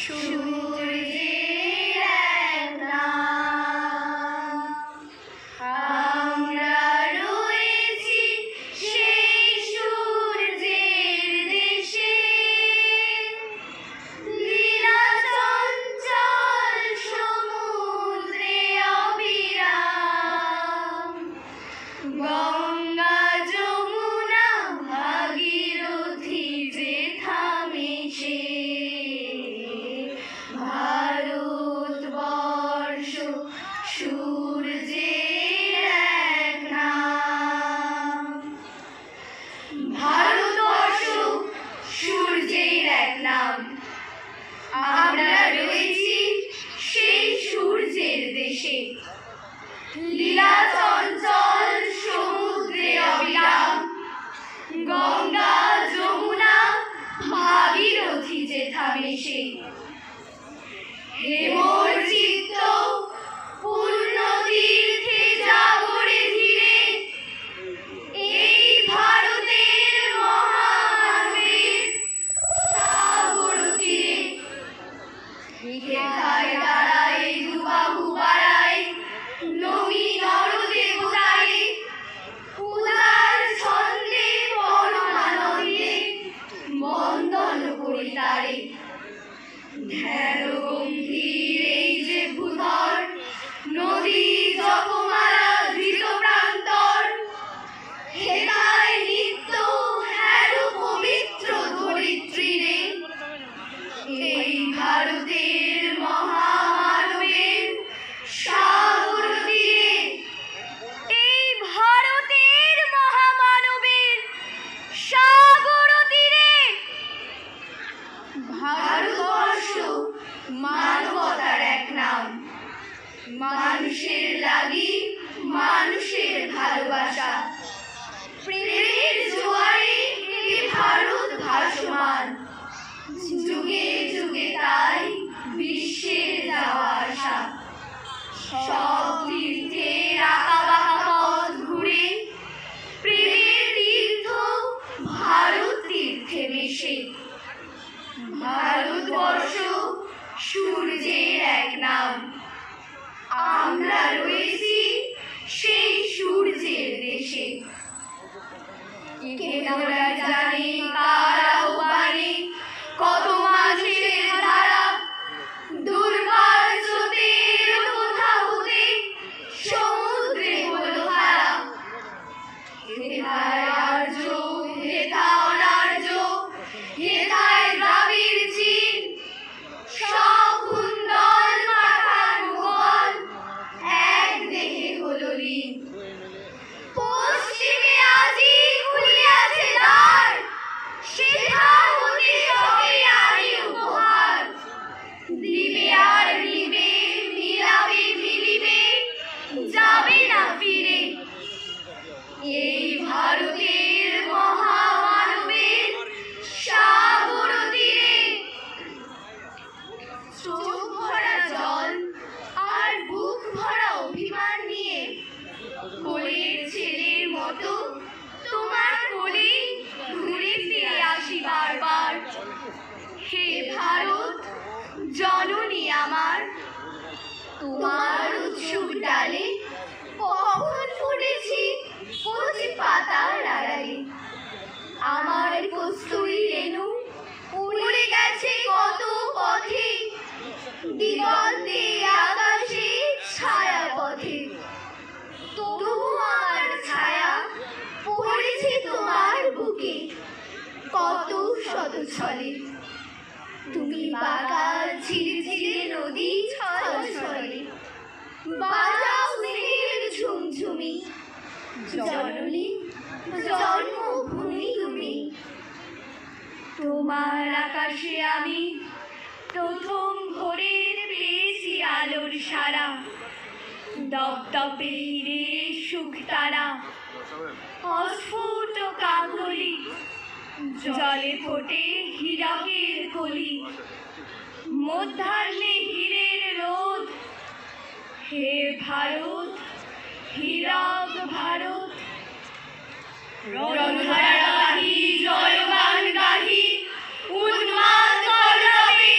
সূর্যের এক নাম। আমরা রয়েছি সেই সূর্যের দেশে, লীলা চঞ্চল সমুদ্রে অবিরাম। গঙ্গা যমুনা ভাগীরথী যে থামে সে, ভারতবর্ষ সূর্যের এক নাম। ভারতবর্ষ সূর্যের এক নাম। আমরা রয়েছি সেই সূর্যের দেশে, লীলা চঞ্চল সমুদ্রে অবিরাম। গঙ্গা যমুনা ভাগীরথী যে থামে সে, হেমচিত্ত পূর্ণ তীর্থে জাগরে ধীরে। এই ভারতের মহামানবের সাগর তীরে, হেথায় দাঁড়ায় দুবাহু বাড়ায় নবী নরদেবতারে। উদার ছন্দে পরমানন্দে বন্দন করি তারে। ধ্যান গম্ভীর এই যে ভূধর, নদী জপমালা ধৃত প্রান্তর। হেথায় নিত্য হের পবিত্র ধরিত্রী রে। এই ভারতের মহামানবের সাগর তীরে, এই ভারতের মহামানবের সাগর তীরে। ভারতবর্ষ মানবতার এক নাম। মানুষের লাগি মানুষের ভালোবাসা, প্রেমের জোয়ারে এ ভারত ভাসমান। যুগে যুগে তাই বিশ্বের যাওয়া আসা। সব তীর্থের আঁকা বাঁকা পথ ঘুরে, প্রেমের তীর্থ ভারত তীর্থে মেশে। ভারতবর্ষ সূর্যের এক নাম। আমরা রয়েছি সেই সূর্যের দেশে। কে ওরা জানে কার আহ্বানে, কত মাঝের ধারা। দুর্বার স্রোতের কোথা হতে সমুদ্রে হলো হারা। হেথায় আর্য, হেথা অনার্য, হেথায় দ্রাবিড় চীন। সকুন্দল পাঠান মুঘল এক দেহে হলো লীন। পশ্চিমে আজি খুলিয়াছে দ্বার, সেথা হতে সবে আনি উপহার। দিবে আর নিবে, মিলাবে মিলিবে, যাবে না ফিরে। এই ভারতের মহামানবের সাগর তীরে। চোখ ভরা জল আর বুক ভরা অভিমান নিয়ে, কোলের ছেলের মতো তোমার কোলে ঘুরে ফিরে আসি বারবার। হে ভারত জননী আমার, তোমার উৎসুক ডালে কখন ফুটেছি কচি পাতার আড়ালে। আমার কস্তুরী রেণু উড়ে গেছে কত পথে, দিগন্তে আকাশে ছায়া পথে। তবু আমার ছায়া পড়েছে তোমার বুকে কত শত ছলে। তুমি বাঁকা ঝিরঝিরে নদী ছল ছলে, বাজাও স্নেহের ঝুমঝুমি। জননী জন্মভূমি তুমি। তোমার আকাশে আমি প্রথম ভোরের পেয়েছি আলোর সারা। দপদপে হিরে সুখ তারা, অস্ফুট কাকলি, জলে ফোটে হীরকের কলি। মধ্যাহ্নে হীরের রোদ। হে ভারত হীরক ভারত। রণধারা গাহি, জয়গান গাহি, উন্মাদ কলরবে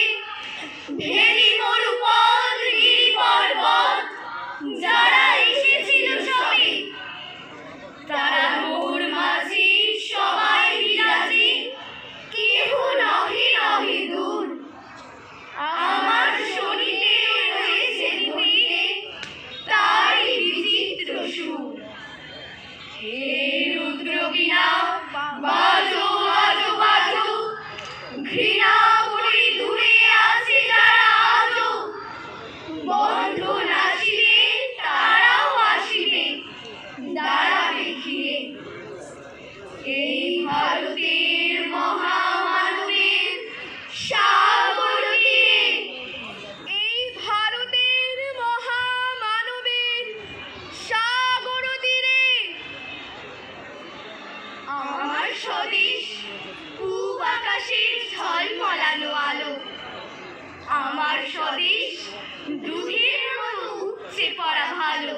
দুধের মতো উপচে পড়া ভালো।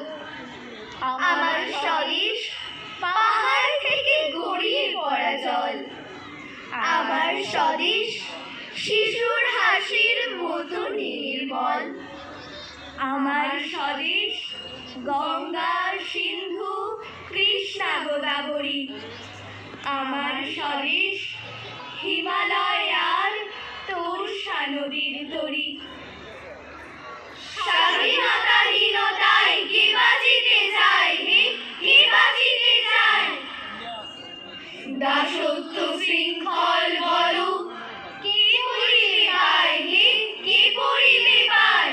আমার স্বদেশ পাহাড় থেকে গড়িয়ে পড়া জল। আমার স্বদেশ শিশুর হাসির মতো নির্মল। আমার স্বদেশ গঙ্গা, সিন্ধু, কৃষ্ণা, গোদাবরী। আমার স্বদেশ হিমালয় আর তোর্ষা নদীর তরী। স্বাধীনতাহীনতায় কে বাঁচিতে চায়, কে বাঁচিতে চায়? দাসত্ব শৃঙ্খল বলো কে পড়িবে পায়, কে পড়িবে পায়?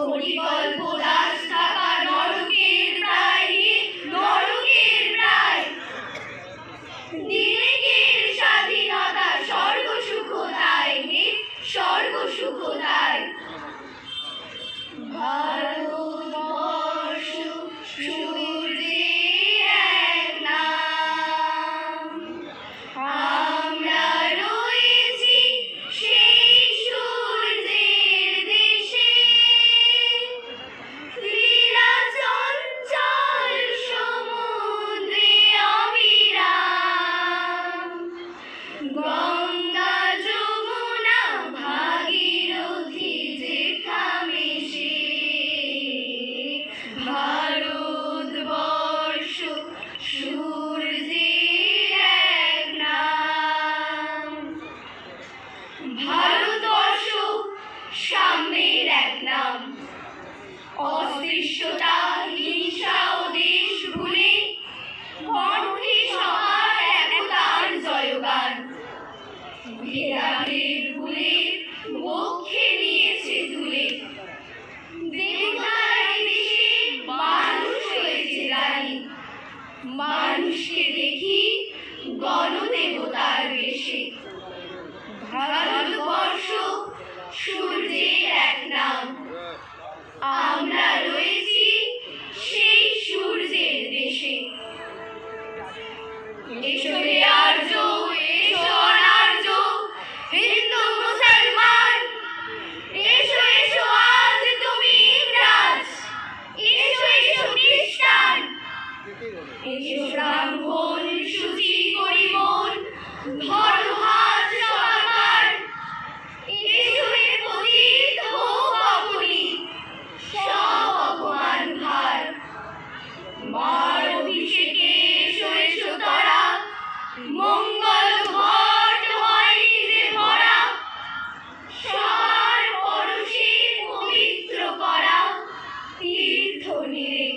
অবিকল্প দাস থাকা নরকের প্রায়, নরকের প্রায়। দিলেকের স্বাধীনতা স্বর্গ সুখদায়, স্বর্গ সুখদায়। ভারতবর্ষ সূর্যের এক নাম। আমরা রয়েছি সেই সূর্যের দেশে। লীলা চঞ্চল সমুদ্রে অবিরাম। গঙ্গা, যমুনা, ভাগীরথী যেথা মেশে। ভারতবর্ষ সূর্যের এক নাম। ভারতবর্ষ সাম্যের এক নাম। অস্পৃশ্যতা, হিংসা ও দেশ ভুলে কণ্ঠে সবার একতার জয়গান। ভেদাভেদ ভুলে বক্ষে নিয়েছে তুলে। দেবতার দেশে মানুষ হয়েছে রানী। মানুষকে দেখি গণদেবতার বেশে। ভারতবর্ষ সূর্যের এক নাম। আমরা রয়েছি সেই সূর্যের দেশে। এসো হে আর্য, এসো অনার্য, হিন্দু মুসলমান। এসো এসো আজ তুমি ইংরাজ, এসো এসো খ্রিস্টান। এসো ব্রাহ্মণ, শুচি করি মন, ধরো হাত সবার। এসো হে পতিত, হোক অপনীত সব অপমান ভার। মার অভিষেকে এসো এসো তরা, মঙ্গল ঘট হয় নিজে ভরা। সবার পরশে পবিত্র করা তীর্থ নিরে।